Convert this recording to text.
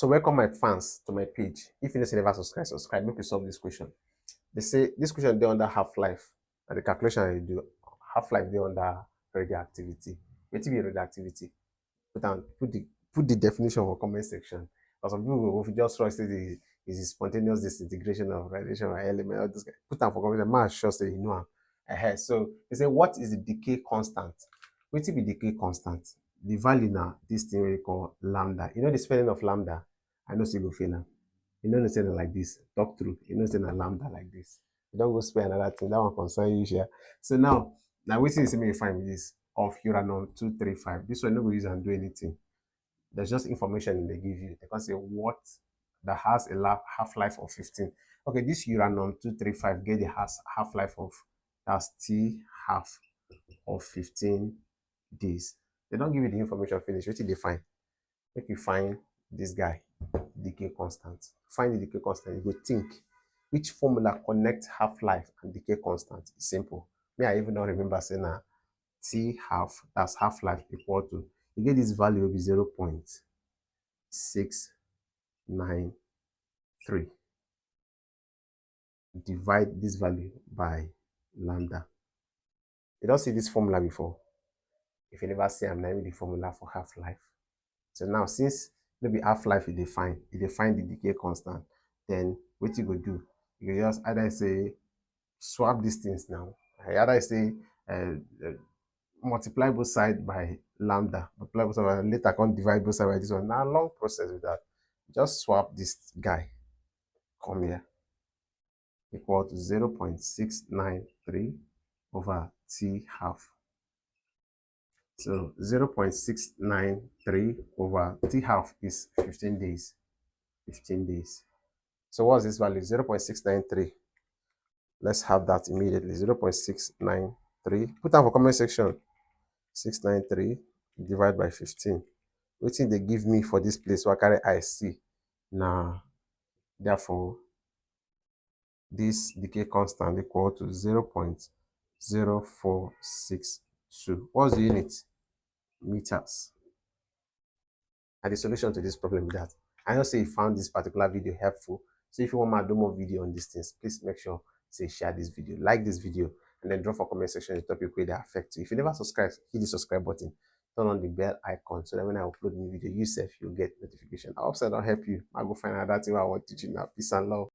So welcome my fans to my page. If you never subscribe, make you solve this question. They say this question dey under half-life, and the calculation I do half-life dey under radioactivity. Wetin be radioactivity? Put the definition for comment section. Because some people will just trust it is the spontaneous disintegration of radiation or element. All this guy. Put am for comment section. Man sure say you know am. So they say what is the decay constant? Wetin be decay constant? The value na this thing we call lambda. You know the spelling of lambda? I know say you go fail am. You know say na like this. Talk through. You know say na lambda like this. You don't go spell another thing. That one concern you share. So now wetin you see me find with this of uranium-235. This one no go use and do anything. There's just information they give you. They can say what that has a half-life of 15. Okay, this uranium-235 get the half-life of that's T half of 15 days. They don't give you the information finish. What did they find? Make you find this guy, decay constant. Find the decay constant. You go think which formula connects half-life and decay constant. It's simple. Me, I even don't remember saying that T half, that's half-life equal to, you get this value will be 0.693. Divide this value by lambda. You don't see this formula before. If you never see, I'm naming the formula for half-life. So now, since maybe half-life you define the decay constant, then what you go do? You just either say swap these things now. Either say multiply both sides by lambda, multiply both sides by, later can't divide both sides by this one. Now long process with that. Just swap this guy. Come here. Equal to 0.693 over T half. So 0.693 over T half is 15 days. 15 days. So what's this value? 0.693. Let's have that immediately. 0.693. Put down for comment section. 693 divided by 15. What thing they give me for this place? So I carry IC. Now, therefore, this decay constant equal to 0.0462. What's the unit? Meters. And the solution to this problem is that I know say you found this particular video helpful. So if you want me to do more video on these things, please make sure say share this video, like this video, and then drop a comment section the topic where they affect you. If you never subscribe, hit the subscribe button, turn on the bell icon so that when I upload new video, you self you'll get notification. I hope that will help you. I'll go find another thing I want to teach you now. Peace and love.